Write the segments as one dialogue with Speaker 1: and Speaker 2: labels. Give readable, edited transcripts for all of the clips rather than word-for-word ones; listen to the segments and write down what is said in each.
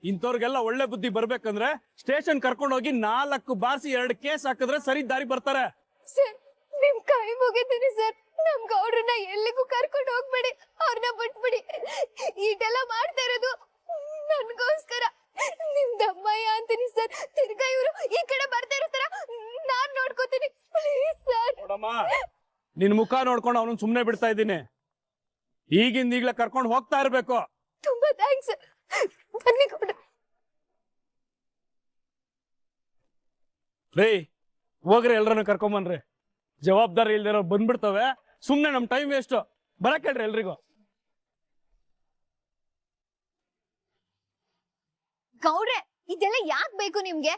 Speaker 1: ಇಂಥವ್ರಿಗೆಲ್ಲ ಒಳ್ಳೆ ಬುದ್ಧಿ ಬರ್ಬೇಕಂದ್ರೆ ಸ್ಟೇಷನ್ ಕರ್ಕೊಂಡು ಹೋಗಿ 4 ಬಾರಿಸಿ 2 ಕೇಸ್ ಹಾಕಿದ್ರೆ ಸರಿ ದಾರಿ ಬರ್ತಾರೆ.
Speaker 2: ಸರ್ ನಿಮ್ ಕೈ ಮುಗಿತೀನಿ ಸರ್, ನಮ್ ಗೌಡ್ರನ್ನ ಎಲ್ಲಿಗೂ ಕರ್ಕೊಂಡು ಹೋಗ್ಬೇಡಿ, ಅವ್ರನ್ನ ಬಿಟ್ಬಿಡಿ. ಈಟೆಲ್ಲ ಮಾಡ್ತಾ ಇರೋದು ನನ್ಗೋಸ್ಕರ. ನಿಮ್ ದಮ್ಮಯ್ಯ ಅಂತೀನಿ ಸರ್, ತಿರ್ಗಾ ಇವ್ರು ಈ ಕಡೆ ಬರ್ತಾ ಇರ್ತಾರ, ನಾನ್ ನೋಡ್ಕೋತೀನಿ ಪ್ಲೀಸ್ ಸರ್.
Speaker 1: ನಿನ್ ಮುಖ ನೋಡ್ಕೊಂಡು ಅವನು ಸುಮ್ನೆ ಬಿಡ್ತಾ ಇದ್ದೀನಿ. ಈಗ್ಲೇ ಕರ್ಕೊಂಡು ಹೋಗ್ತಾ ಇರ್ಬೇಕು.
Speaker 2: ತುಂಬಾ ಥ್ಯಾಂಕ್ಸ್. ಬನ್ನಿ ಗೌಡ್ರ.
Speaker 1: ರೇ ಹೋಗ್ರಿ, ಎಲ್ರನ್ನ ಕರ್ಕೊಂಬನ್ರಿ. ಜವಾಬ್ದಾರಿ ಇಲ್ದಿರೋ ಬಂದ್ಬಿಡ್ತವೆ, ಸುಮ್ನೆ ನಮ್ ಟೈಮ್ ವೇಸ್ಟ್. ಬರಕ್ ಹೇಳ್ರಿ ಎಲ್ರಿಗೂ.
Speaker 2: ಗೌಡ್ರೆ ಇದೆಲ್ಲ ಯಾಕ್ ಬೇಕು ನಿಮ್ಗೆ?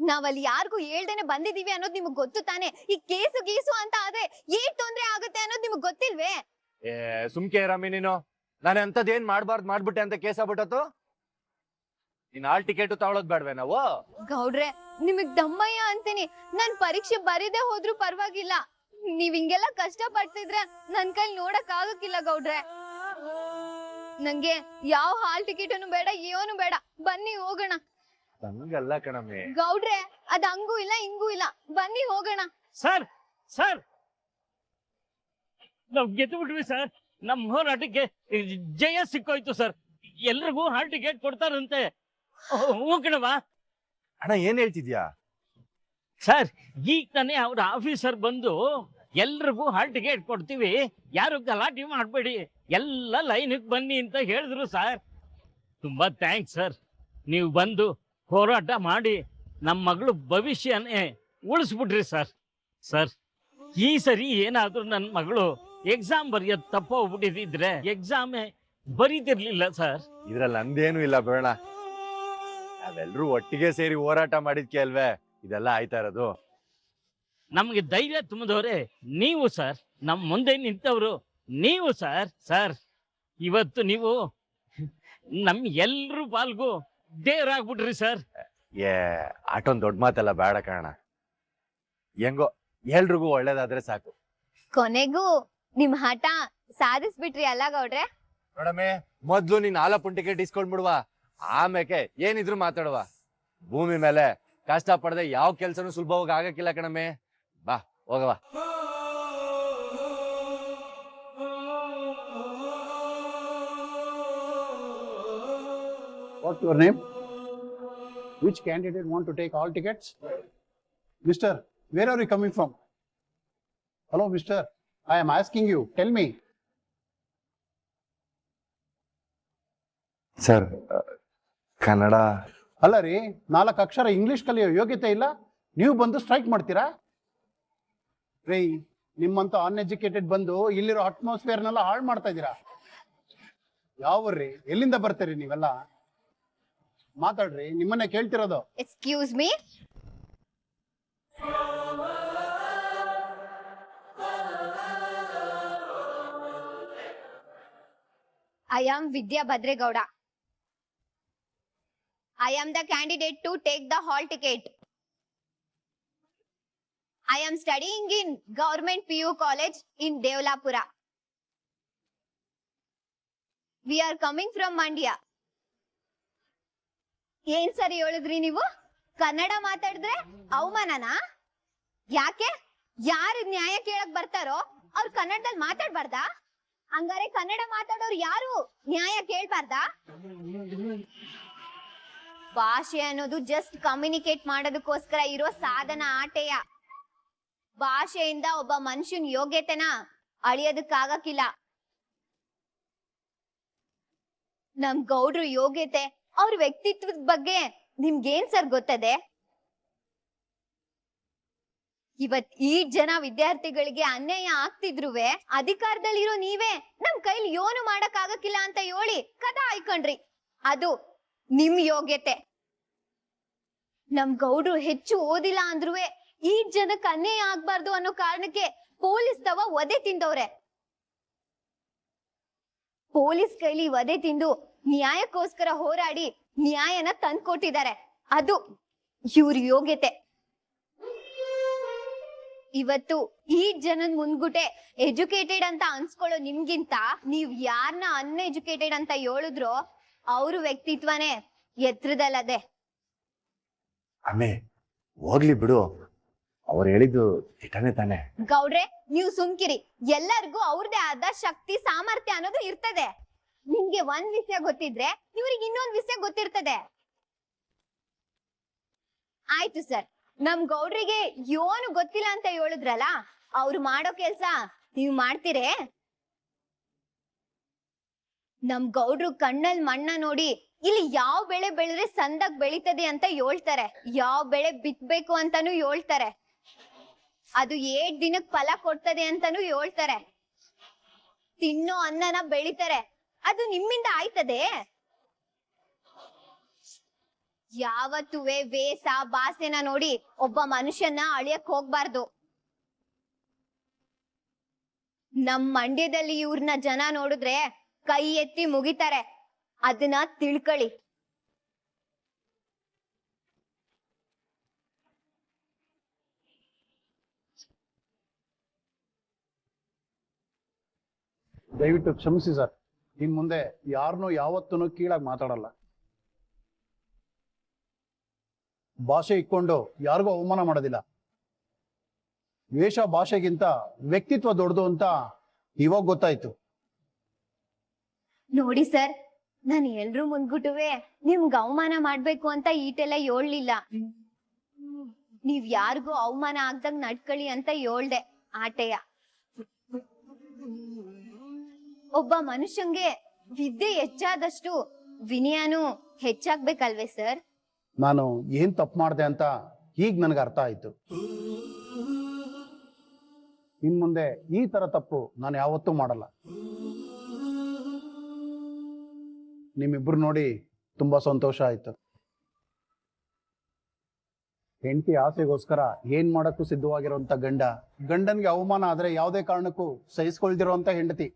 Speaker 2: ನಾವಲ್ಲಿ ಯಾರಿಗೂ ಹೇಳ್ದೇನೆ ಬಂದಿದೀವಿ ಅನ್ನೋದು ನಿಮ್ಗ್ ಗೊತ್ತು ತಾನೆ. ಈ ಕೇಸು ಗೀಸು ಅಂತ ಆದ್ರೆ ಏನ್ ತೊಂದ್ರೆ ಆಗುತ್ತೆ ಅನ್ನೋದು ನಿಮ್ಗ್ ಗೊತ್ತಿಲ್ವೇ?
Speaker 3: ಸುಮ್ಕೆ ರಮ್ಮಿ ನೀನು. ನಾನು ಅಂತದೇನ್ ಮಾಡ್ಬಾರ್ದು ಮಾಡ್ಬಿಟ್ಟೆ ಅಂತ ಕೇಸ್ ಆಗ್ಬಿಟ್ಟತು. ನೀನ್ ಹಾಲ್ ಟಿಕೆಟ್ ತಗೊಳೋದ್ ಬೇಡ್ವೆ ನಾವು?
Speaker 2: ಗೌಡ್ರೆ ನಿಮಗ್ ದಮ್ಮಯ್ಯ ಅಂತೀನಿ, ನಾನ್ ಪರೀಕ್ಷೆ ಬರೀದೇ ಹೋದ್ರು ಪರವಾಗಿಲ್ಲ. ನೀವ್ ಹಿಂಗೆಲ್ಲ ಕಷ್ಟ ಪಡ್ತಿದ್ರೆ ನನ್ ಕೈಲಿ ನೋಡಕ್ ಆಗಕ್ಕಿಲ್ಲ ಗೌಡ್ರೆ. ನಂಗೆ ಯಾವ ಹಾಲ್ ಟಿಕೆಟ್ ಬೇಡ, ಏನು ಬೇಡ, ಬನ್ನಿ ಹೋಗೋಣ.
Speaker 3: ಹಂಗಲ್ಲ ಕಣಮ್ಮಿ
Speaker 2: ಗೌಡ್ರೆ, ಅದ್ ಹಂಗೂ ಇಲ್ಲ ಹಿಂಗೂ ಇಲ್ಲ, ಬನ್ನಿ ಹೋಗೋಣ.
Speaker 4: ಸರ್ ಸರ್ ನಾವ್ ಗೆದ್ದು ಬಿಟ್ವಿ ಸರ್. ನಮ್ ಹೋರಾಟಕ್ಕೆ ಜಯ ಸಿಕ್ಕೋಯ್ತು ಸರ್. ಎಲ್ರಿಗೂ ಹಾಲ್ ಟಿಕೆಟ್ ಕೊಡ್ತಾರಂತೆ. ಹೋಗೋಣವಾ?
Speaker 3: ಅಣ್ಣ ಏನ್ ಹೇಳ್ತಿದ್ಯಾ?
Speaker 4: ಸರ್ ಈಗ ತಾನೇ ಅವ್ರ ಆಫೀಸರ್ ಬಂದು ಎಲ್ರಿಗೂ ಹಾಲ್ ಟಿಕೆಟ್ ಕೊಡ್ತೀವಿ, ಯಾರು ಗಲಾಟೆ ಮಾಡ್ಬೇಡಿ, ಎಲ್ಲ ಲೈನಿಗೆ ಬನ್ನಿ ಅಂತ ಹೇಳಿದ್ರು ಸರ್. ತುಂಬಾ ಥ್ಯಾಂಕ್ಸ್ ಸರ್. ನೀವು ಬಂದು ಹೋರಾಟ ಮಾಡಿ ನಮ್ಮ ಮಗಳು ಭವಿಷ್ಯನೇ ಉಳಿಸ್ಬಿಟ್ರಿ ಸರ್. ಸರ್ ಈ ಸರಿ ಏನಾದ್ರೂ ನನ್ನ ಮಗಳು ಎಕ್ಸಾಮ್ ಬರೆಯೋದು ತಪ್ಪೋಗ್ಬಿಟ್ಟಿದ್ರೆ ಎಕ್ಸಾಮೇ ಬರೀತಿರ್ಲಿಲ್ಲ ಸರ್.
Speaker 3: ಇದ್ರಲ್ಲಿ ನಂದೇನು ಇಲ್ಲ ಬೇಡ. ನಾವೆಲ್ರೂ ಒಟ್ಟಿಗೆ ಸೇರಿ ಹೋರಾಟ ಮಾಡಿದ್ಕೆ ಅಲ್ವೇ ಇದೆಲ್ಲ ಆಯ್ತಾ ಇರೋದು.
Speaker 4: ನಮ್ಗೆ ಧೈರ್ಯ ತುಂಬಿದವ್ರೆ ನೀವು ಸರ್, ನಮ್ ಮುಂದೆ ನಿಂತವ್ರು ನೀವು ಸರ್. ಸರ್ ಇವತ್ತು ನೀವು ನಮ್ ಎಲ್ರೂ ಪಾಲ್ಗೂ ದೇವರಾಗ್ಬಿಟ್ರಿ ಸರ್.
Speaker 3: ಆಟೊಂದ್ ದೊಡ್ಡ ಮಾತೆಲ್ಲ ಬೇಡ ಕಾರಣ. ಹೆಂಗೋ ಎಲ್ರಿಗೂ ಒಳ್ಳೇದಾದ್ರೆ ಸಾಕು.
Speaker 2: ಕೊನೆಗೂ ನಿಮ್ ಹಠ ಸಾಧಿಸ್ಬಿಟ್ರಿ ಅಲ್ಲ ಗೌಡ್ರೆ?
Speaker 3: ನೋಡಮ್ಮೆ, ಮೊದ್ಲು ನೀನ್ ಆಲಪ್ಪನ್ ಟಿಕೆಟ್ ಇಸ್ಕೊಂಡ್ಬಿಡುವ, ಆಮೇಲೆ ಏನಿದ್ರು ಮಾತಾಡುವ. ಭೂಮಿ ಮೇಲೆ ಕಷ್ಟ ಪಡದೆ ಯಾವ ಕೆಲ್ಸನೂ ಸುಲಭವಾಗಿ ಆಗಕ್ಕಿಲ್ಲ ಕಣಮ್ಮೆ. ಬಾ ಹೋಗವಾ.
Speaker 5: What's your name? Which candidate want to take all tickets? Mister, where are you coming from? Hello, mister. I am asking you. Tell me.
Speaker 3: Sir Kannada
Speaker 5: ಅಲ್ಲ ರೀ, 4 ಅಕ್ಷರ ಇಂಗ್ಲಿಷ್ ಕಲಿಯೋ ಯೋಗ್ಯತೆ ಇಲ್ಲ, ನೀವು ಬಂದು ಸ್ಟ್ರೈಕ್ ಮಾಡ್ತೀರಾ? ರೀ, ನಿಮ್ಮಂತ ಅನ್ಎಜುಕೇಟೆಡ್ ಬಂದು ಇಲ್ಲಿರೋ ಅಟ್ಮಾಸ್ಫಿಯರ್ನೆಲ್ಲ ಹಾಳು ಮಾಡ್ತಾ ಇದ್ದೀರಾ. ಯಾವ್ರಿ, ಎಲ್ಲಿಂದ ಬರ್ತೀರಿ ನೀವೆಲ್ಲ? ಮಾತಾಡ್ರಿ, ನಿಮ್ಮನ್ನೇ ಕೇಳ್ತಿರೋದು.
Speaker 2: Excuse me. I am Vidya Badregowda. I am the candidate to take the hall ticket. I am studying in Government PU College in Devalapura. We are coming from Mandya. ಏನ್ ಸರಿ ಹೇಳಿದ್ರಿ ನೀವು? ಕನ್ನಡ ಮಾತಾಡಿದ್ರೆ ಅವಮಾನನಾ? ಯಾಕೆ? ಯಾರು ನ್ಯಾಯ ಕೇಳಕ್ ಬರ್ತಾರೋ ಅವ್ರು ಕನ್ನಡದಲ್ಲಿ ಮಾತಾಡ್ಬಾರ್ದಾ? ಹಂಗಾರೆ ಕನ್ನಡ ಮಾತಾಡೋರು ಯಾರು ನ್ಯಾಯ ಕೇಳ್ಬಾರ್ದಾ? ಭಾಷೆ ಅನ್ನೋದು ಜಸ್ಟ್ ಕಮ್ಯುನಿಕೇಟ್ ಮಾಡೋದಕ್ಕೋಸ್ಕರ ಇರೋ ಸಾಧನ ಆಟೆಯ. ಭಾಷೆಯಿಂದ ಒಬ್ಬ ಮನುಷ್ಯನ್ ಯೋಗ್ಯತೆನ ಅಳಿಯೋದಕ್ಕಾಗಕ್ಕಿಲ್ಲ. ನಮ್ ಗೌಡ್ರು ಯೋಗ್ಯತೆ, ಅವ್ರ ವ್ಯಕ್ತಿತ್ವದ ಬಗ್ಗೆ ನಿಮ್ಗೇನ್ ಸರ್ ಗೊತ್ತದೆ? ಇವತ್ ಈ ಜನ ವಿದ್ಯಾರ್ಥಿಗಳಿಗೆ ಅನ್ಯಾಯ ಆಗ್ತಿದ್ರುವೆ ಅಧಿಕಾರದಲ್ಲಿರೋ ನೀವೇ ನಮ್ ಕೈಲಿ ಏನು ಮಾಡಕ್ ಆಗಕ್ಕಿಲ್ಲ ಅಂತ ಹೇಳಿ ಕದ ಆಯ್ಕೊಂಡ್ರಿ. ಅದು ನಿಮ್ ಯೋಗ್ಯತೆ. ನಮ್ ಗೌಡ್ರು ಹೆಚ್ಚು ಓದಿಲ್ಲ ಅಂದ್ರುವೆ ಈ ಜನಕ್ಕೆ ಅನ್ಯಾಯ ಆಗ್ಬಾರ್ದು ಅನ್ನೋ ಕಾರಣಕ್ಕೆ ಪೊಲೀಸ್ ತವ ವಧೆ ತಿಂದವ್ರೆ. ಪೊಲೀಸ್ ಕೈಲಿ ವಧೆ ತಿಂದು ನ್ಯಾಯಕ್ಕೋಸ್ಕರ ಹೋರಾಡಿ ನ್ಯಾಯನ ತಂದ್ಕೊಟ್ಟಿದ್ದಾರೆ. ಅದು ಇವ್ರ ಯೋಗ್ಯತೆ. ಇವತ್ತು ಈ ಜನದ ಮುಂದ್ಗುಟೆ ಎಜುಕೇಟೆಡ್ ಅಂತ ಅನ್ಸ್ಕೊಳ್ಳೋ ನಿಮ್ಗಿಂತ ನೀವ್ ಯಾರನ್ನ ಅನ್ಎಜುಕೇಟೆಡ್ ಅಂತ ಹೇಳಿದ್ರೋ ಅವ್ರ ವ್ಯಕ್ತಿತ್ವನೇ ಎತ್ರದಲ್ಲದೆ.
Speaker 3: ಅಮ್ಮೆ ಹೋಗ್ಲಿ ಬಿಡು, ಅವ್ರು ಹೇಳಿದ್ದು ನಿಜಾನೇ ತಾನೆ.
Speaker 2: ಗೌಡ್ರೆ ನೀವು ಸುಮ್ಕಿರಿ. ಎಲ್ಲರಿಗೂ ಅವ್ರದೇ ಆದ ಶಕ್ತಿ ಸಾಮರ್ಥ್ಯ ಅನ್ನೋದು ಇರ್ತದೆ. ನಿಮ್ಗೆ ಒಂದ್ ವಿಷಯ ಗೊತ್ತಿದ್ರೆ ಇವ್ರಿಗೆ ಇನ್ನೊಂದ್ ವಿಷಯ ಗೊತ್ತಿರ್ತದೆ. ಆಯ್ತು ಸರ್, ನಮ್ ಗೌಡ್ರಿಗೆ ಏನು ಗೊತ್ತಿಲ್ಲ ಅಂತ ಹೇಳಿದ್ರಲ್ಲ, ಅವ್ರು ಮಾಡೋ ಕೆಲ್ಸ ನೀವ್ ಮಾಡ್ತೀರೇ? ನಮ್ ಗೌಡ್ರು ಕಣ್ಣಲ್ ಮಣ್ಣ ನೋಡಿ ಇಲ್ಲಿ ಯಾವ ಬೆಳೆ ಬೆಳೆದ್ರೆ ಸಂದಾಗ್ ಬೆಳಿತದೆ ಅಂತ ಹೇಳ್ತಾರೆ, ಯಾವ ಬೆಳೆ ಬಿತ್ಬೇಕು ಅಂತಾನು ಹೇಳ್ತಾರೆ, ಅದು 8 ದಿನಕ್ ಫಲ ಕೊಡ್ತದೆ ಅಂತಾನು ಹೇಳ್ತಾರೆ. ತಿನ್ನೋ ಅನ್ನನ ಬೆಳಿತಾರೆ, ಅದು ನಿಮ್ಮಿಂದ ಆಯ್ತದೆ? ಯಾವತ್ತುವೆ ವೇಷ ಭಾಷೆನ ನೋಡಿ ಒಬ್ಬ ಮನುಷ್ಯನ ಅಳಿಯಕ್ ಹೋಗ್ಬಾರ್ದು. ನಮ್ ಮಂಡ್ಯದಲ್ಲಿ ಇವ್ರನ್ನ ಜನ ನೋಡಿದ್ರೆ ಕೈ ಎತ್ತಿ ಮುಗಿತಾರೆ, ಅದನ್ನ ತಿಳ್ಕೊಳ್ಳಿ.
Speaker 5: ದಯವಿಟ್ಟು ಕ್ಷಮಿಸಿ ಸರ್, ಇನ್ ಮುಂದೆ ಯಾರನ್ನೂ ಯಾವತ್ತೂ ಕೀಳಾಗಿ ಮಾತಾಡಲ್ಲ. ಭಾಷೆ ಇಟ್ಕೊಂಡು ಯಾರಿಗೂ ಅವಮಾನ ಮಾಡೋದಿಲ್ಲ. ವೇಷ ಭಾಷೆಗಿಂತ ವ್ಯಕ್ತಿತ್ವ ದೊಡ್ಡದು ಅಂತ ಇವಾಗ ಗೊತ್ತಾಯ್ತು.
Speaker 2: ನೋಡಿ ಸರ್, ನಾನು ಎಲ್ರೂ ಮುಂದ್ಗುಟುವೆ ನಿಮ್ಗೆ ಅವಮಾನ ಮಾಡ್ಬೇಕು ಅಂತ ಈಟೆಲ್ಲ ಹೇಳ್ಲಿಲ್ಲ. ನೀವ್ ಯಾರಿಗೂ ಅವಮಾನ ಆಗ್ದಂಗ್ ನಡ್ಕೊಳ್ಳಿ ಅಂತ ಹೇಳ್ದೆ ಆಟೆಯ. ಒಬ್ಬ ಮನುಷ್ಯಂಗೆ ವಿದ್ಯೆ ಹೆಚ್ಚಾದಷ್ಟು ವಿನಯನೂ ಹೆಚ್ಚಾಗ್ಬೇಕಲ್ವೇ ಸರ್?
Speaker 5: ನಾನು ಏನ್ ತಪ್ಪು ಮಾಡಿದೆ ಅಂತ ಈಗ ನನಗೆ ಅರ್ಥ ಆಯ್ತು. ಇನ್ ಮುಂದೆ ಈ ತರ ತಪ್ಪು ನಾನು ಯಾವತ್ತೂ ಮಾಡಲ್ಲ. ನಿಮ್ಮಿಬ್ರು ನೋಡಿ ತುಂಬಾ ಸಂತೋಷ ಆಯ್ತು. ಹೆಂಡತಿ ಆಸೆಗೋಸ್ಕರ ಏನ್ ಮಾಡಕ್ಕೂ ಸಿದ್ಧವಾಗಿರುವಂತ ಗಂಡನ್ಗೆ ಅವಮಾನ ಆದ್ರೆ ಯಾವುದೇ ಕಾರಣಕ್ಕೂ ಸಹಿಸ್ಕೊಳ್ದಿರೋಂತ ಹೆಂಡತಿ.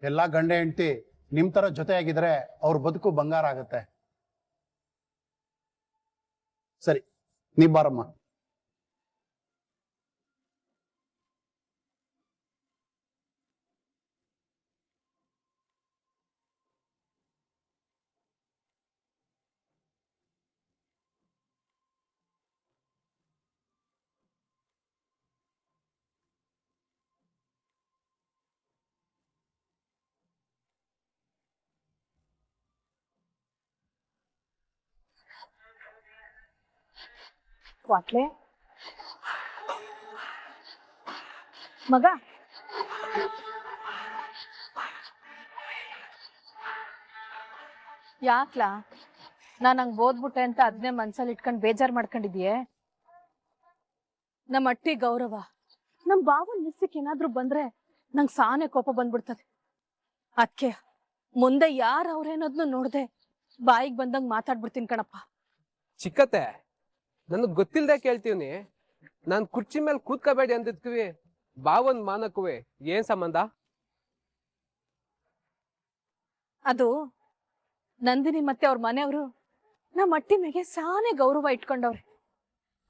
Speaker 5: ಎಲ್ಲಾ ಗಂಡ ಹೆಂಡತಿ ನಿಮ್ ತರ ಜೊತೆಯಾಗಿದ್ರೆ ಅವ್ರ ಬದುಕು ಬಂಗಾರ ಆಗತ್ತೆ. ಸರಿ, ನೀ ಬಾರಮ್ಮ.
Speaker 6: ಕ್ವಾಟ್ಲೆ ಮಗ, ಯಾಕ್ಲಾ ನಾನು ಹಂಗ್ ಓದ್ಬಿಟ್ಟೆ ಅಂತ ಅದನ್ನೇ ಮನ್ಸಲ್ಲಿ ಇಟ್ಕೊಂಡು ಬೇಜಾರ್ ಮಾಡ್ಕೊಂಡಿದ್ಯೆ? ನಮ್ಮ ಅಟ್ಟಿ ಗೌರವ, ನಮ್ ಬಾವನ್ ಮಿಸ್ಸಿಕ್ ಏನಾದ್ರು ಬಂದ್ರೆ ನಂಗೆ ಸಾನೆ ಕೋಪ ಬಂದ್ಬಿಡ್ತದೆ. ಅದಕ್ಕೆ ಮುಂದೆ ಯಾರು ಅವ್ರೇನೋದ್ನು ನೋಡ್ದೆ ಬಾಯಿಗೆ ಬಂದಂಗ್ ಮಾತಾಡ್ಬಿಡ್ತೀನಿ ಕಣಪ್ಪ.
Speaker 7: ಚಿಕ್ಕತ್ತೆ, ನನಗ್ ಗೊತ್ತಿಲ್ದೆ ಕೇಳ್ತೀವ್ನಿ. ನಾನ್ ಕುರ್ಚಿ ಮೇಲೆ ಕೂತ್ಕೋಬೇಡಿ ಅಂದಿದ್ವಿ, ಬಾವನ್ ಮಾನಕ್ಕುವೆ ಏನ್ ಸಂಬಂಧ?
Speaker 6: ಅದು ನಂದಿನಿ ಮತ್ತೆ ಅವ್ರ ಮನೆಯವರು ನಮ್ಮ ಅಟ್ಟಿ ಮೇಲೆ ಸಾನೆ ಗೌರವ ಇಟ್ಕೊಂಡವ್ರೆ.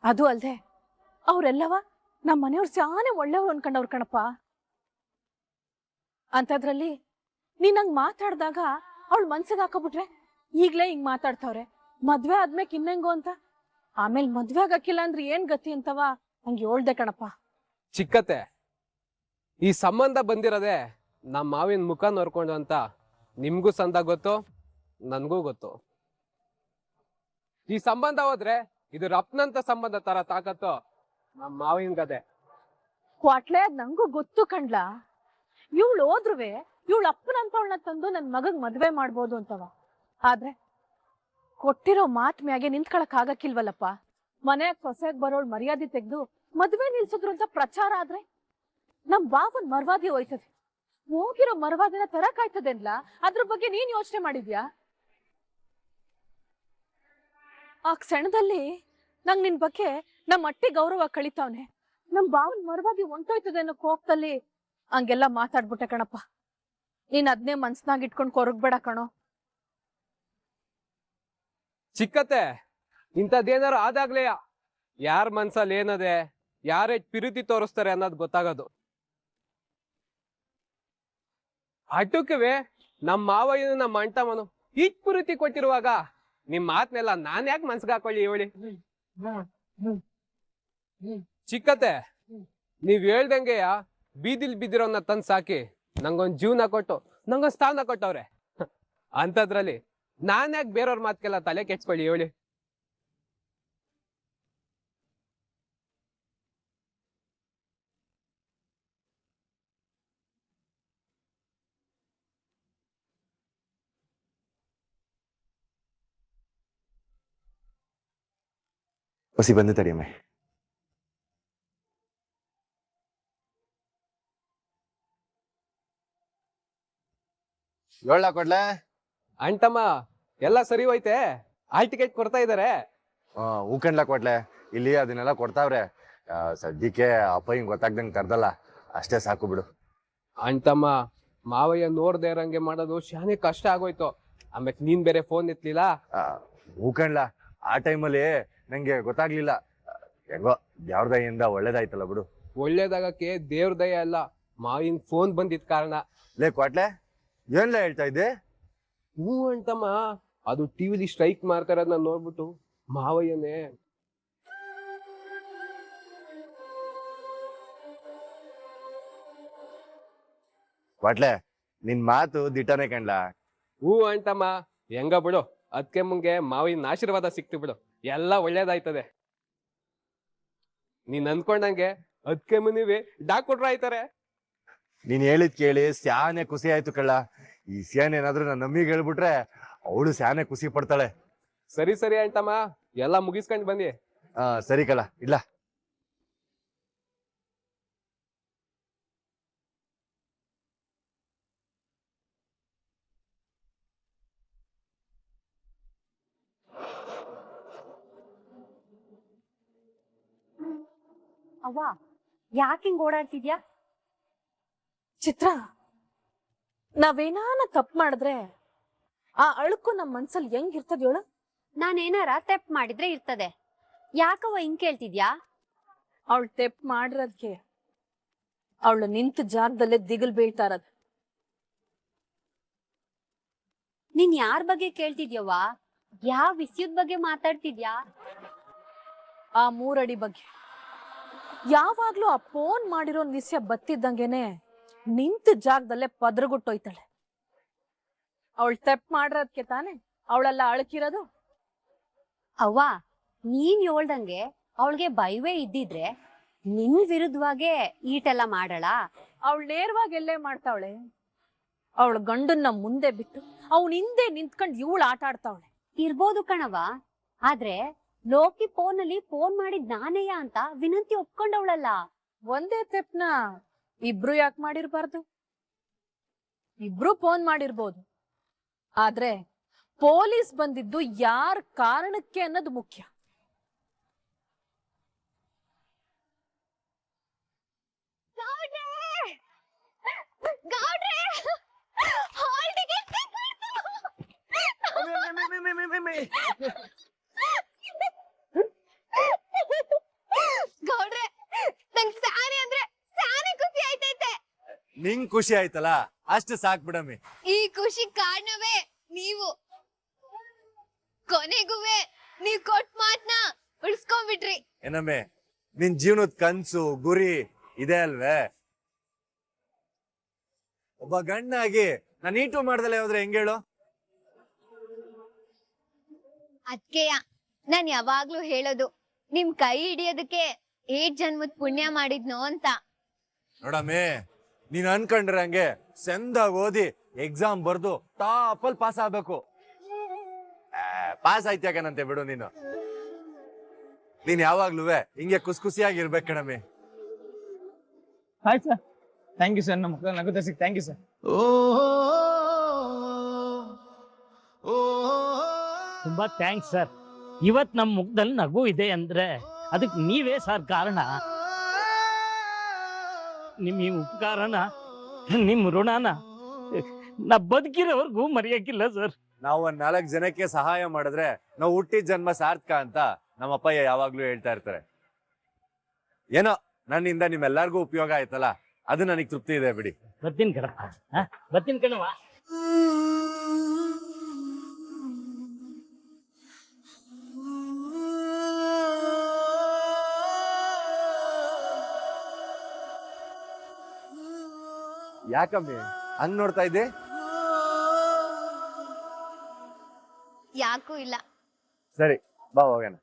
Speaker 6: ಅದು ಅಲ್ದೆ ಅವ್ರೆಲ್ಲವ ನಮ್ಮ ಮನೆಯವ್ರು ಸಾನೆ ಒಳ್ಳೆಯವ್ರು ಅನ್ಕೊಂಡವ್ರು ಕಣಪ್ಪ. ಅಂತದ್ರಲ್ಲಿ ನೀನ್ ಹಂಗ್ ಮಾತಾಡ್ದಾಗ ಅವಳು ಮನ್ಸಿಗೆ ಹಾಕೋಬಿಟ್ರೆ ಈಗ್ಲೇ ಹಿಂಗ್ ಮಾತಾಡ್ತಾವ್ರೆ, ಮದ್ವೆ ಆದ್ಮೇಲೆ ಇನ್ನೆಂಗೋ ಅಂತ. ಆಮೇಲೆ ಮದ್ವೆ ಆಗಕ್ಕಿಲ್ಲ ಅಂದ್ರೆ ಏನ್ ಗತಿ ಅಂತವ ಹಂಗೆ ಹೇಳ್ದೆ ಕಣಪ್ಪ.
Speaker 7: ಚಿಕ್ಕತ್ತೆ, ಈ ಸಂಬಂಧ ಬಂದಿರೋದೆ ನಮ್ಮ ಮಾವಿನ ಮುಖ ನೋಡ್ಕೊಂಡು ಅಂತ ನಿಮ್ಗೂ ಸಂದ ಗೊತ್ತು, ನನ್ಗೂ ಗೊತ್ತು. ಈ ಸಂಬಂಧ ಹೋದ್ರೆ ಇದು ರಪ್ನಂತ ಸಂಬಂಧ ತರ ತಾಕತ್ತು ನಮ್ಮ ಮಾವಿನ ಗದೆ.
Speaker 6: ಕ್ವಾಟ್ಲೆ, ಅದ್ ನಂಗೂ ಗೊತ್ತು ಕಣ್ಲಾ. ಇವಳು ಹೋದ್ರುವೆ ಇವಳು ಅಪ್ಪನಂತವಳನ್ನ ತಂದು ನನ್ ಮಗಗ್ ಮದ್ವೆ ಮಾಡ್ಬೋದು ಅಂತವ. ಆದ್ರೆ ಕೊಟ್ಟಿರೋ ಮಾತ್ ಮ್ಯಾಗೆ ನಿಂತ್ಕೊಳಕ್ ಆಗಕ್ಕಿಲ್ವಲ್ಲಪ್ಪ. ಮನೆಯಾಗ ಸೊಸೆಯಾಗ ಬರೋಳ್ ಮರ್ಯಾದೆ ತೆಗ್ದು ಮದ್ವೆ ನಿಲ್ಸಿದ್ರು ಅಂತ ಪ್ರಚಾರ ಆದ್ರೆ ನಮ್ ಬಾವನ್ ಮರ್ವಾದಿ ಹೋಯ್ತದೆ. ಹೋಗಿರೋ ಮರ್ವಾದಿನ ತರಕಾಯ್ತದೆನ್ಲ, ಅದ್ರ ಬಗ್ಗೆ ನೀನ್ ಯೋಚನೆ ಮಾಡಿದ್ಯಾ? ಆ ಕ್ಷಣದಲ್ಲಿ ನಂಗ್ ನಿನ್ ಬಗ್ಗೆ ನಮ್ ಅಟ್ಟಿ ಗೌರವ ಕಳಿತಾವ್ನೆ. ನಮ್ ಬಾವನ್ ಮರ್ವಾದಿ ಹೊಂಟೋಯ್ತದೆ ಅನ್ನೋ ಕೋಪದಲ್ಲಿ ಹಂಗೆಲ್ಲ ಮಾತಾಡ್ಬಿಟ್ಟೆ ಕಣಪ್ಪ. ನೀನ್ ಅದ್ನೇ ಮನ್ಸ್ನಾಗ ಇಟ್ಕೊಂಡ್ ಕೊರಗ್ಬೇಡ ಕಣೋ.
Speaker 7: ಚಿಕ್ಕತ್ತೆ, ಇಂಥದ್ದೇನಾರು ಆದಾಗ್ಲೇ ಯಾರ ಮನ್ಸಲ್ಲಿ ಏನದೆ, ಯಾರೇ ಪ್ರೀತಿ ತೋರಿಸ್ತಾರೆ ಅನ್ನೋದು ಗೊತ್ತಾಗೋದು. ಅಟುಕವೇ ನಮ್ಮ ಮಾವಯ್ಯನು ನಮ್ಮ ಅಂಟಮ್ಮನು ಇಷ್ಟು ಪ್ರೀತಿ ಕೊಟ್ಟಿರುವಾಗ ನಿಮ್ ಮಾತ್ನೆಲ್ಲ ನಾನ್ ಯಾಕೆ ಮನ್ಸ್ಗೆ ಹಾಕೊಳ್ಳಿ ಹೇಳಿ. ಚಿಕ್ಕತ್ತೆ, ನೀವ್ ಹೇಳ್ದಂಗೆಯ ಬೀದಿಲ್ ಬಿದ್ದಿರೋನ್ನ ತಂದ್ ಸಾಕಿ ನಂಗೊಂದ್ ಜೀವನ ಕೊಟ್ಟು ನಂಗೊಂದ್ ಸ್ಥಾನ ಕೊಟ್ಟವ್ರೆ. ಅಂತದ್ರಲ್ಲಿ ನಾನ್ ಯಾಕೆ ಬೇರೆಯವ್ರ ಮಾತ್ಗೆಲ್ಲ ತಲೆ ಕೆಡ್ಸ್ಕೊಳ್ಳಿ ಹೇಳಿ.
Speaker 3: ಹೊಸಿ ಬಂದು ತಡಿಯಮ್ಮೆ. ಏಳ ಕೊಡ್ಲೆ?
Speaker 7: ಅಂಟಮ್ಮ ಎಲ್ಲ ಸರಿ ಹೋಯ್ತೆ, ಹಾಲ್ ಟಿಕೆಟ್ ಕೊಡ್ತಾ ಇದಾರೆ.
Speaker 3: ಹೂಕಂಡ್ಲ ಕೊಡ್ಲೆ, ಇಲ್ಲಿ ಅದನ್ನೆಲ್ಲ ಕೊಡ್ತಾವ್ರೆ. ಸದ್ಯಕ್ಕೆ ಅಪ್ಪ ಹಿಂಗ್ ಗೊತ್ತಾಗ್ದಂಗ್ ಕರ್ದಲ್ಲ, ಅಷ್ಟೇ ಸಾಕು ಬಿಡು.
Speaker 7: ಅಂಟಮ್ಮ ಮಾವಯ್ಯ ನೋಡ್ದೆ ಇರಂಗೆ ಮಾಡೋದು ಶಾನೆ ಕಷ್ಟ ಆಗೋಯ್ತು. ಆಮೇಲೆ ನೀನ್ ಬೇರೆ ಫೋನ್ ಎತ್ಲಿಲ್ಲ.
Speaker 3: ಹೂಕಂಡ್ಲ, ಆ ಟೈಮಲ್ಲಿ ನಂಗೆ ಗೊತ್ತಾಗ್ಲಿಲ್ಲ. ಹೆಂಗೋ ದೇವ್ರ ದಯಿಂದ ಒಳ್ಳೇದಾಯ್ತಲ್ಲ ಬಿಡು.
Speaker 7: ಒಳ್ಳೇದಾಗಕ್ಕೆ ದೇವ್ರ ದಯ ಅಲ್ಲ, ಮಾವಿನ ಫೋನ್ ಬಂದಿದ್ ಕಾರಣ.
Speaker 3: ಲೇ ಕ್ವಾಟ್ಲೆ, ಏನ್ಲ ಹೇಳ್ತಾ ಇದ್ದೆ?
Speaker 7: ಹ್ಞೂ ಅಂತಮ್ಮ, ಅದು ಟಿವಿಲಿ ಸ್ಟ್ರೈಕ್ ಮಾಡ್ತಾ ಇರೋದನ್ನ ನೋಡ್ಬಿಟ್ಟು ಮಾವಯ್ಯನೇ
Speaker 3: ಕ್ವಾಟ್ಲೆ, ನಿನ್ ಮಾತು ದಿಟ್ಟನೆ ಕಣ್ಲಾ.
Speaker 7: ಹೂ ಅಂತಮ್ಮ, ಹೆಂಗ ಬಿಡು, ಅದಕ್ಕೆ ಮುಂಗೆ ಮಾವಿನ ಆಶೀರ್ವಾದ ಸಿಕ್ತು ಬಿಡು, ಎಲ್ಲ ಒಳ್ಳೇದಾಯ್ತದೆ. ನೀನ್ ಅನ್ಕೊಂಡಂಗೆ ಅದಕ್ಕೆ ಮುನಿವಿ ಡಾಕ್ಟ್ರು ಆಯ್ತಾರೆ.
Speaker 3: ನೀನ್ ಹೇಳಿದ್ ಕೇಳಿ ಸ್ಯಾನೆ ಖುಷಿ ಆಯ್ತು ಕಳ್ಳ. ಈ ಸ್ಯಾನ್ ಏನಾದ್ರು ನನ್ನ ನಮ್ಮಿಗೆ ಹೇಳ್ಬಿಟ್ರೆ ಅವಳು ಸ್ಯಾನೆ ಖುಷಿ ಪಡ್ತಾಳೆ.
Speaker 7: ಸರಿ ಸರಿ ಅಂತಮ್ಮ, ಎಲ್ಲ ಮುಗಿಸ್ಕೊಂಡ್ ಬನ್ನಿ.
Speaker 3: ಸರಿ ಕಳ್ಳ, ಇಲ್ಲ.
Speaker 2: ಅವ್ವ, ಯಾಕೆ ಹಿಂಗ್ ಓಡಾಡ್ತಿದ್ಯಾ?
Speaker 6: ಚಿತ್ರ, ನಾವೇನಾನ ತಪ್ಪು ಮಾಡಿದ್ರೆ ಆ ಅಳುಕು ನಮ್ ಮನ್ಸಲ್ಲಿ ಹೆಂಗ್ ಇರ್ತದ ಹೇಳು?
Speaker 2: ನಾನೇನಾರ ತೆಪ್ ಮಾಡಿದ್ರೆ ಇರ್ತದೆ. ಯಾಕವ್ವ ಹಿಂಗ್ ಕೇಳ್ತಿದ್ಯಾ?
Speaker 6: ಅವಳು ತೆಪ್ ಮಾಡಿರೋದ್ಕೆ ಅವಳು ನಿಂತ ಜಾಗದಲ್ಲೇ ದಿಗಲ್ ಬೀಳ್ತಾ ಇರೋದು.
Speaker 2: ನೀನ್ ಯಾರ್ ಬಗ್ಗೆ ಕೇಳ್ತಿದ್ಯವ್ವ? ಯಾವ ವಿಷಯದ ಬಗ್ಗೆ ಮಾತಾಡ್ತಿದ್ಯಾ?
Speaker 6: ಆ 3 ಅಡಿ ಬಗ್ಗೆ. ಯಾವಾಗ್ಲೂ ಆ ಫೋನ್ ಮಾಡಿರೋ ವಿಷಯ ಬತ್ತಿದ್ದಂಗೆನೆ ನಿಂತ ಜಾಗದಲ್ಲೇ ಪದ್ರಗುಟ್ಟೋಯ್ತಾಳೆ. ಅವಳು ತೆಪ್ ಮಾಡಿರೋದ್ಕೆ ತಾನೆ ಅವಳೆಲ್ಲ ಅಳಕಿರೋದು.
Speaker 2: ಅವ್ವ, ನೀನ್ ಹೇಳ್ದಂಗೆ ಅವಳಿಗೆ ಭಯವೇ ಇದ್ದಿದ್ರೆ ನಿನ್ ವಿರುದ್ಧವಾಗೆ ಈಟೆಲ್ಲ ಮಾಡಳ?
Speaker 6: ಅವಳು ನೇರವಾಗಿ ಎಲ್ಲೇ ಮಾಡ್ತಾವಳೆ. ಅವಳ ಗಂಡನ್ನ ಮುಂದೆ ಬಿಟ್ಟು ಅವನ ಹಿಂದೆ ನಿಂತ್ಕೊಂಡು ಇವಳು ಆಟ ಆಡ್ತಾವಳೆ.
Speaker 2: ಇರ್ಬೋದು ಕಣವ, ಆದ್ರೆ ಲೋಕಿ ಫೋನಲ್ಲಿ ಫೋನ್ ಮಾಡಿದ್ ನಾನೇಯ ಅಂತ ವಿನಂತಿ ಒಪ್ಕೊಂಡವಳಲ್ಲ.
Speaker 6: ಒಂದೇ ತೆಪ್ನ ಇಬ್ರು ಯಾಕೆ ಮಾಡಿರ್ಬಾರ್ದು? ಇಬ್ರು ಫೋನ್ ಮಾಡಿರ್ಬೋದು, ಆದ್ರೆ ಪೊಲೀಸ್ ಬಂದಿದ್ದು ಯಾರ ಕಾರಣಕ್ಕೆ ಅನ್ನೋದು ಮುಖ್ಯ.
Speaker 2: ಗೌಡ್ರೆ, ನಂಗ್ ಸ್ಯಾನೆ ಅಂದ್ರೆ ಸ್ಯಾನೆ ಖುಷಿ ಆಯ್ತೈತೆ.
Speaker 3: ನಿಂಗ್ ಖುಷಿ ಆಯ್ತಲ್ಲ, ಅಷ್ಟು ಸಾಕ್ ಬಿಡಮ್ಮಿ.
Speaker 2: ಈ ಖುಷಿ ಕಾರಣವೇ ನೀವು. ಕೊನೆಗುವೆ ನೀವ್ ಕೊಟ್ ಮಾತ್ನ ಉಳಿಸ್ಕೊಂಡ್ಬಿಟ್ರಿ.
Speaker 3: ಏನಮ್ಮೆ, ನಿನ್ ಜೀವನದ ಕನ್ಸು ಗುರಿ ಇದೆ ಅಲ್ವೇ? ಒಬ್ಬ ಗಂಡಾಗಿ ನಾನು ಈಟು ಮಾಡ್ದಲ್ಲ ಹೋದ್ರೆ ಹೆಂಗೇಳು?
Speaker 2: ಅದ್ಕೆಯ ನಾನ್ ಯಾವಾಗ್ಲೂ ಹೇಳೋದು, ನಿಮ್ ಕೈ ಹಿಡಿಯೋದಕ್ಕೆ 8 ಜನ್ಮದ ಪುಣ್ಯ ಮಾಡಿದ್ನೋ ಅಂತ.
Speaker 3: ನೋಡಮ್ಮೆ, ನೀನ್ ಅನ್ಕೊಂಡ್ರಂಗೆ ಚಂದಾಗ್ ಓದಿ ಎಕ್ಸಾಮ್ ಬರ್ದು ಟಾಪಲ್ ಪಾಸ್ ಆಗ್ಬೇಕು. ಪಾಸ್ ಆಯ್ತ್ಯಾಕನಂತೆ ಬಿಡು ನೀನು. ನೀನ್ ಯಾವಾಗ್ಲೂ ಹಿಂಗೆ ಖುಷಿಯಾಗಿರ್ಬೇಕು ಕಣಮ್ಮೆ.
Speaker 1: ಆಯ್ತು ಸರ್, ಥ್ಯಾಂಕ್ ಯು ಸರ್. ನಮ್ಮ ಮಕ್ಕಳು ನಗುತ್ತಾ ಸಿಕ್ ಥ್ಯಾಂಕ್ ಯು ಸರ್.
Speaker 4: ತುಂಬಾ ಥ್ಯಾಂಕ್ಸ್ ಸರ್. ಇವತ್ ನಮ್ ಮುಖದಲ್ಲಿ ನಗು ಇದೆ ಅಂದ್ರೆ ಅದಕ್ಕೆ ನೀವೇ ಸರ್ ಕಾರಣ. ನಿಮ್ ಈ ಉಪಕಾರನ, ನಿಮ್ ಋಣನ ನಾ ಬದುಕಿರೋವರೆಗೂ ಮರೆಯಕ್ಕಿಲ್ಲ ಸರ್.
Speaker 3: ನಾವು 4 ಜನಕ್ಕೆ ಸಹಾಯ ಮಾಡಿದ್ರೆ ನಾವು ಹುಟ್ಟಿದ ಜನ್ಮ ಸಾರ್ಥಕ ಅಂತ ನಮ್ಮ ಅಪ್ಪಯ್ಯ ಯಾವಾಗ್ಲೂ ಹೇಳ್ತಾ ಇರ್ತಾರೆ. ಏನೋ ನನ್ನಿಂದ ನಿಮ್ಮೆಲ್ಲರಿಗೂ ಉಪಯೋಗ ಆಯ್ತಲ್ಲ, ಅದು ನನಗೆ ತೃಪ್ತಿ ಇದೆ ಬಿಡಿ.
Speaker 4: ಬರ್ತೀನಿ ಕಣಪ್ಪ, ಬರ್ತೀನಿ ಕಣವ.
Speaker 3: ಯಾಕಮ್ಮಿ ಹಂಗ್ ನೋಡ್ತಾ ಇದ್ದೆ?
Speaker 2: ಯಾಕೂ ಇಲ್ಲ.
Speaker 3: ಸರಿ ಬಾ ಹೋಗೋಣ.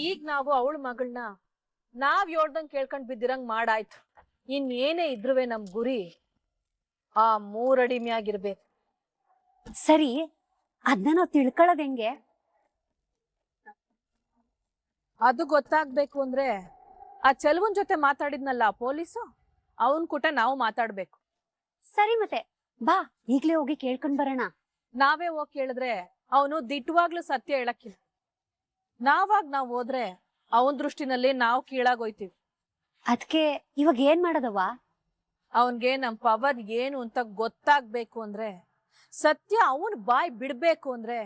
Speaker 6: ಈಗ ನಾವು ಅವಳ ಮಗಳನ್ನ ನಾವ್ ಹೇಳ್ದಂಗ್ ಕೇಳ್ಕೊಂಡ್ ಬಿದ್ದಿರಂಗ್ ಮಾಡಾಯ್ತು. ಇನ್ನೇನೇ ಇದ್ರುವೆ ನಮ್ ಗುರಿ ಆ 3 ಅಡಿ ಮ್ಯಾಗಿರ್ಬೇಕು.
Speaker 8: ಸರಿ, ಅದನ್ನ ನಾವು ತಿಳ್ಕೊಳ್ಳೋದ್ ಹೆಂಗೆ?
Speaker 6: ಅದು ಗೊತ್ತಾಗ್ಬೇಕು ಅಂದ್ರೆ ಆ ಚೆಲುವನ್ ಜೊತೆ ಮಾತಾಡಿದ್ನಲ್ಲ ಪೊಲೀಸು, ಅವನ್ ಕೂಟ ನಾವು ಮಾತಾಡ್ಬೇಕು.
Speaker 8: ಸರಿ, ಮತ್ತೆ ಬಾ ಈಗ್ಲೇ ಹೋಗಿ ಕೇಳ್ಕೊಂಡ್ ಬರೋಣ.
Speaker 6: ನಾವೇ ಹೋಗಿ ಕೇಳಿದ್ರೆ ಅವನು ದಿಟ್ಟವಾಗ್ಲೂ ಸತ್ಯ ಹೇಳಕ್ಕಿಲ್ಲ. ನಾವ್ ಹೋದ್ರೆ ಅವನ್ ದೃಷ್ಟಿನಲ್ಲಿ ನಾವು ಕೀಳಾಗೋಯ್ತೀವಿ.
Speaker 8: ಅದ್ಕೆ ಇವಾಗ ಏನ್ ಮಾಡೋದವ್ವ?
Speaker 6: ಅವನ್ಗೆ ನಮ್ ಪವರ್ ಏನು ಅಂತ ಗೊತ್ತಾಗ್ಬೇಕು ಅಂದ್ರೆ, ಸತ್ಯ ಅವನ್ ಬಾಯ್ ಬಿಡ್ಬೇಕು ಅಂದ್ರೆ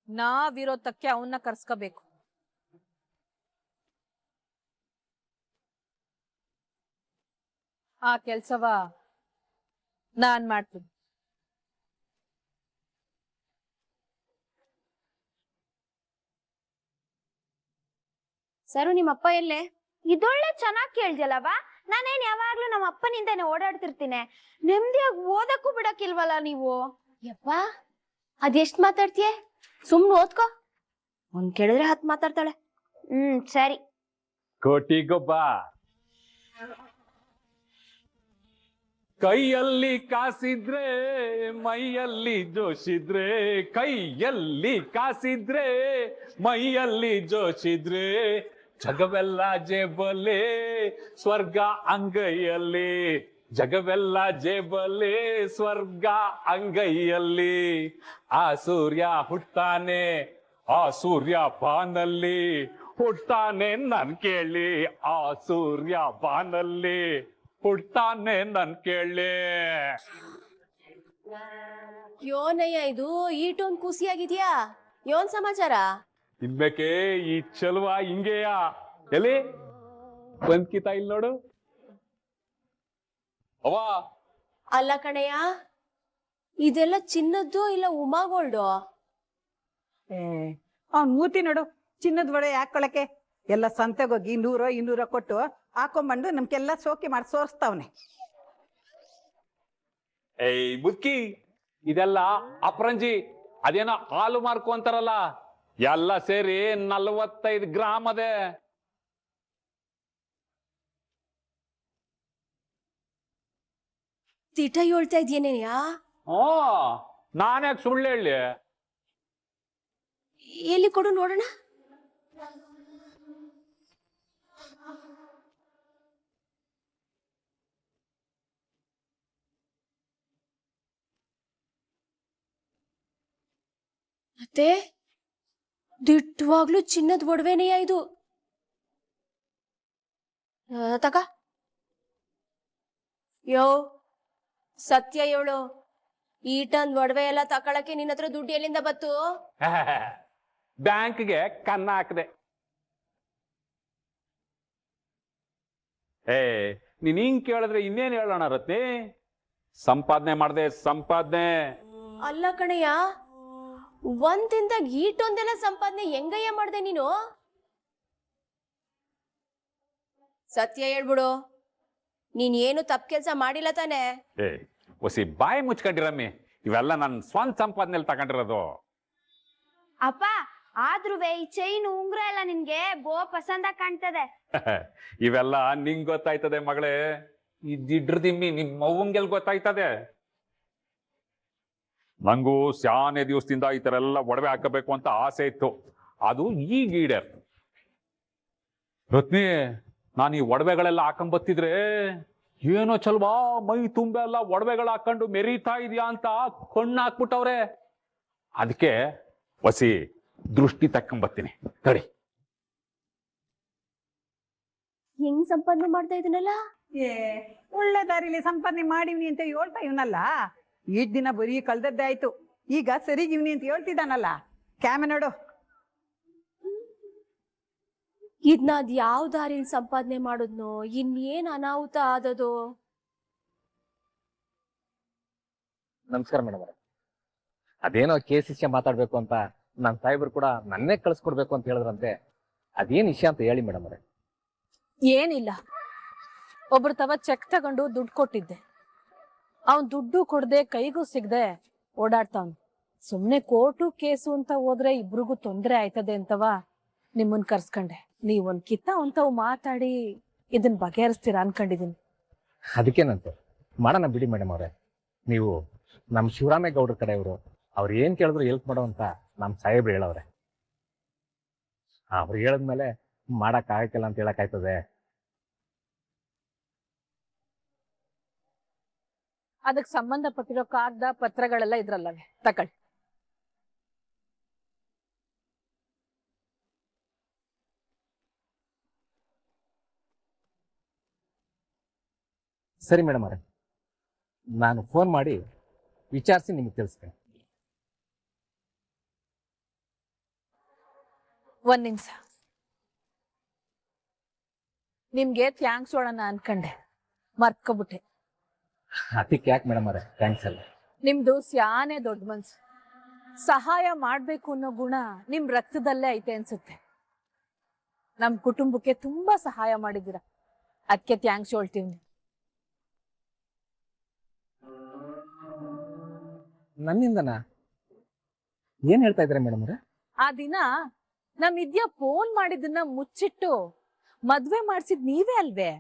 Speaker 6: ನಾವಿರೋತಕ್ಕೆ ಅವನ್ನ ಕರ್ಸ್ಕೋಬೇಕು. ಆ ಕೆಲ್ಸವ ನಾನ್ ಮಾಡ್ತೀನಿ.
Speaker 2: ಸರು, ನಿಮ್ಮಪ್ಪ ಎಲ್ಲೇ? ಇದೊಳ್ಳೆ ಚೆನ್ನಾಗ್ ಕೇಳ್ದಲ್ಲವ. ನಾನೇನ್ ಯಾವಾಗ್ಲೂ ನಮ್ಮ ಅಪ್ಪನಿಂದಾನೆ ಓಡಾಡ್ತಿರ್ತೀನಿ. ನೆಮ್ಮದಿಯಾಗಿ ಓದಕ್ಕೂ ಬಿಡಕ್ಕಿಲ್ವಲ್ಲ ನೀವು? ಯಪ್ಪ, ಅದೆಷ್ಟ್ ಮಾತಾಡ್ತೀಯ? ಸುಮ್ನೆ ಓದ್ಕೋ. ಒಂದ್ ಕೇಳಿದ್ರೆ 10 ಮಾತಾಡ್ತಾಳೆ. ಸರಿ.
Speaker 1: ಕೋಟಿಗೊಬ್ಬ ಕೈಯಲ್ಲಿ ಕಾಸಿದ್ರೆ ಮೈಯಲ್ಲಿ ಜೋಶಿದ್ರೆ, ಕೈಯಲ್ಲಿ ಕಾಸಿದ್ರೆ ಮೈಯಲ್ಲಿ ಜೋಶಿದ್ರೆ, ಜಗವೆಲ್ಲ ಜೇಬಲೆ ಸ್ವರ್ಗ ಅಂಗೈಯಲ್ಲಿ, ಜಗವೆಲ್ಲ ಜೇಬಲೆ ಸ್ವರ್ಗ ಅಂಗೈಯಲ್ಲಿ. ಆ ಸೂರ್ಯ ಹುಟ್ಟಾನೆ, ಆ ಸೂರ್ಯ ಬಾನಲ್ಲಿ ಹುಟ್ಟಾನೆ ನನ್ ಕೇಳಿ, ಆ ಸೂರ್ಯ ಬಾನಲ್ಲಿ ಹುಟ್ಟಾನೆ ನನ್ ಕೇಳಿ.
Speaker 2: ಯೋನಯ್ಯ, ಇದು ಈಟೊಂದ್ ಖುಷಿಯಾಗಿದ್ಯಾ? ಯೋನ್ ಸಮಾಚಾರ?
Speaker 1: ಇನ್ಬೇಕೆ ಈ ಚಲುವ ಹಿಂಗೆಯ ಎಲ್ಲಿ ಬಂದ್ ಕಿತ ಇಲ್ಲಿ ನೋಡು ಅವ.
Speaker 2: ಅಲ್ಲ ಕಣಯ್ಯ, ಇದೆಲ್ಲ ಚಿನ್ನದ್ದು ಇಲ್ಲ ಉಮಾಗೋಲ್ಡು?
Speaker 9: ಅವ್ನ್ ಮೂತಿ ನೋಡು, ಚಿನ್ನದ ಒಡೆ ಹಾಕೊಳಕ್ಕೆ ಎಲ್ಲ ಸಂತೆಗೋಗಿ 100-200 ಕೊಟ್ಟು ಹಾಕೊಂಬಂದು ನಮ್ಗೆಲ್ಲ ಸೋಕಿ ಮಾಡಿ ಸೋರ್ಸ್ತಾವ್ನೆ.
Speaker 1: ಏಯ್ ಬುಕ್ಕಿ, ಇದೆಲ್ಲ ಅಪರಂಜಿ, ಅದೇನೋ ಹಾಲು ಮಾರ್ಕು ಅಂತಾರಲ್ಲ, ಎಲ್ಲ ಸೇರಿ 45 ಗ್ರಾಮ್ ಅದೇ.
Speaker 2: ತಿಟ ಹೇಳ್ತಾ ಇದ್ಯೇನೇಯ?
Speaker 1: ನಾನ್ಯಾಕೆ ಸುಳ್ಳು ಹೇಳಿ?
Speaker 2: ಎಲ್ಲಿ ಕೊಡು ನೋಡೋಣ. ಮತ್ತೆ ದಿಟ್ಟವಾಗ್ಲೂ ಚಿನ್ನದ ಒಡವೆನೆಯ ಇದು? ತಕ ಯೋ, ಸತ್ಯ ಹೇಳು, ಈಟನ್ ಒಡವೆ ಎಲ್ಲ ತಕೊಳಕ್ಕೆ ನಿನ್ನ ಹತ್ರ ದುಡ್ಡು ಎಲ್ಲಿಂದ ಬತ್ತು?
Speaker 1: ಬ್ಯಾಂಕ್ಗೆ ಕನ್ನ ಹಾಕದೆ. ನೀನ್ ಹಿಂಗ್ ಕೇಳಿದ್ರೆ ಇನ್ನೇನ್ ಹೇಳೋಣ ರತ್ನಿ? ಸಂಪಾದನೆ ಮಾಡ್ದೆ ಸಂಪಾದನೆ.
Speaker 2: ಅಲ್ಲ ಕಣಯ್ಯ, ಒಂದಿಂದಾಗ ಈಟೊಂದೆಲ್ಲ ಸಂಪಾದನೆ ಹೆಂಗಯ್ಯ ಮಾಡ್ದೆ ನೀನು? ಸತ್ಯ ಹೇಳ್ಬಿಡು, ನೀನ್ ಏನು ತಪ್ಪು ಕೆಲಸ ಮಾಡಿಲ್ಲ ತಾನೆ?
Speaker 1: ಒಸಿ ಬಾಯಿ ಮುಚ್ಕೊಂಡಿರಮ್ಮಿ, ಇವೆಲ್ಲ ನನ್ ಸ್ವಂತ ಸಂಪಾದನೆಯಲ್ಲಿ ತಗೊಂಡಿರೋದು.
Speaker 2: ಅಪ್ಪ, ಆದ್ರೂ ಈ ಚೈನ್ ಉಂಗ್ರ ಎಲ್ಲ ನಿನ್ಗೆ ಬೋ ಪಸಂದ ಕಾಣ್ತದೆ.
Speaker 1: ಇವೆಲ್ಲ ನಿಂಗ್ ಗೊತ್ತಾಯ್ತದೆ ಮಗಳೇ, ಈ ದಿಡ್ರದಿಮ್ಮಿ ನಿಮ್ ಅವ್ವಂಗೆಲ್ ಗೊತ್ತಾಯ್ತದೆ. ನಂಗೂ ಸ್ಯಾನೆ ದಿವಸದಿಂದ ಈ ತರ ಎಲ್ಲ ಒಡವೆ ಹಾಕಬೇಕು ಅಂತ ಆಸೆ ಇತ್ತು, ಅದು ಈಗ ಈಡೇರ್. ರತ್ನಿ, ನಾನು ಈ ಒಡವೆಗಳೆಲ್ಲ ಹಾಕೊಂಬತ್ತಿದ್ರೆ ಏನೋ ಚಲ್ವಾ ಮೈ ತುಂಬ ಎಲ್ಲ ಒಡವೆಗಳು ಹಾಕೊಂಡು ಮೆರೀತಾ ಇದೆಯಾ ಅಂತ ಕಣ್ಣು ಹಾಕ್ಬಿಟ್ಟವ್ರೆ. ಅದಕ್ಕೆ ಹೊಸಿ ದೃಷ್ಟಿ ತಕ್ಕೊಂಬತ್ತೀನಿ ತಡಿ.
Speaker 2: ಹೆಂಗ್ ಸಂಪಾದನೆ ಮಾಡ್ತಾ ಇದನ್ನಲ್ಲ?
Speaker 9: ಒಳ್ಳೆ ದಾರಿಲಿ ಸಂಪಾದನೆ ಮಾಡಿವ್ನಿ ಅಂತ ಹೇಳ್ತಾ ಇವನಲ್ಲ. ಈಟ್ ದಿನ ಬರೀ ಕಳ್ದದ್ದೇ ಆಯ್ತು, ಈಗ ಸರಿಗಿವ್ನಿ ಅಂತ ಹೇಳ್ತಿದ್ದಾನಲ್ಲ. ಕ್ಯಾಮೆ ನೋಡು.
Speaker 2: ಇದ್ನ ಅದ್ ಯಾವ ದಾರಿಲಿ ಸಂಪಾದನೆ ಮಾಡುದ್ನೋ, ಇನ್ನೇನ್ ಅನಾಹುತ ಆದದೋ?
Speaker 10: ನಮಸ್ಕಾರ ಮೇಡಮ್ ಅವರೇ. ಅದೇನೋ ಕೇಸ್ ವಿಷಯ ಮಾತಾಡ್ಬೇಕು ಅಂತ ನನ್ನ ಸಾಹೇಬರು ಕೂಡ ನನ್ನೇ ಕಳ್ಸ್ಕೊಡ್ಬೇಕು ಅಂತ ಹೇಳಿದ್ರಂತೆ. ಅದೇನ್ ವಿಷಯ ಅಂತ ಹೇಳಿ ಮೇಡಮ್ ಅವರೇ.
Speaker 6: ಏನಿಲ್ಲ, ಒಬ್ರ ತವ ಚೆಕ್ ತಗೊಂಡು ದುಡ್ಡು ಕೊಟ್ಟಿದ್ದೆ. ಅವನ್ ದುಡ್ಡು ಕೊಡದೆ ಕೈಗೂ ಸಿಗದೆ ಓಡಾಡ್ತಾವ್ನು. ಸುಮ್ನೆ ಕೋರ್ಟು ಕೇಸು ಅಂತ ಹೋದ್ರೆ ಇಬ್ರಿಗೂ ತೊಂದ್ರೆ ಆಯ್ತದೆ ಅಂತವ ನಿಮ್ಮನ್ ಕರ್ಸ್ಕೊಂಡೆ. ನೀವೊಂದ್ ಕಿತ್ತ ಅಂತವ್ ಮಾತಾಡಿ ಇದನ್ ಬಗೆಹರಿಸ್ತೀರಾ ಅನ್ಕೊಂಡಿದೀನಿ.
Speaker 10: ಅದಕ್ಕೇನಂತೆ ಮಾಡೋಣ ಬಿಡಿ ಮೇಡಮ್ ಅವ್ರೆ. ನೀವು ನಮ್ಮ ಶಿವರಾಮೇಗೌಡ್ರ ಕಡೆಯವರು, ಅವ್ರು ಏನ್ ಕೇಳಿದ್ರು ಹೆಲ್ಪ್ ಮಾಡೋ ಅಂತ ನಮ್ಮ ಸಾಹೇಬ್ರು ಹೇಳವ್ರೆ. ಅವ್ರು ಹೇಳದ್ಮೇಲೆ ಮಾಡಕ್ ಆಗಕ್ಕಿಲ್ಲ ಅಂತ ಹೇಳಕ್ ಆಯ್ತದೆ?
Speaker 6: ಅದಕ್ ಸಂಬಂಧಪಟ್ಟಿರೋ ಕಾಗದ ಪತ್ರಗಳೆಲ್ಲ ಇದ್ರಲ್ಲವೇ, ತಕೊಳ್ಳಿ.
Speaker 10: ಸರಿ ಮೇಡಮ್ ಅವರೇ, ನಾನು ಫೋನ್ ಮಾಡಿ ವಿಚಾರಿಸಿ ನಿಮಗೆ ತಿಳಿಸ್ತೇನೆ.
Speaker 6: ಒಂದ್ ನಿಮಿಷ, ನಿಮ್ಗೆ ಥ್ಯಾಂಕ್ಸ್ ಹೇಳೋಣ ಅನ್ಕಂಡೆ, ಮರ್ತ್ಕೊಬಿಟ್ಟೆ.
Speaker 10: ಅದಕ್ಕೆ ಯಾಕೆ ಮೇಡಮ್ ಅವರೇ ಥ್ಯಾಂಕ್ಸ್ ಅಲ್ಲ.
Speaker 6: ನಿಮ್ದು ಸ್ಯಾನೆ ದೊಡ್ಡ ಮನ್ಸು. ಸಹಾಯ ಮಾಡ್ಬೇಕು ಅನ್ನೋ ಗುಣ ನಿಮ್ ರಕ್ತದಲ್ಲೇ ಐತೆ ಅನ್ಸುತ್ತೆ. ನಮ್ ಕುಟುಂಬಕ್ಕೆ ತುಂಬಾ ಸಹಾಯ ಮಾಡಿದ್ದೀರ, ಅದಕ್ಕೆ ಥ್ಯಾಂಕ್ಸ್ ಹೇಳ್ತೀವಿ.
Speaker 10: ನನ್ನಿಂದನಾ? ಏನ್ ಹೇಳ್ತಾ ಇದ್ದೀರಾ ಮೇಡಮ್ ಅವರೇ?
Speaker 6: ಆ ದಿನ ನಮ್ ವಿದ್ಯಾ ಫೋನ್ ಮಾಡಿದ್ದನ್ನ ಮುಚ್ಚಿಟ್ಟು ಮದ್ವೆ ಮಾಡ್ಸಿದ್ ನೀವೇ ಅಲ್ವೇ?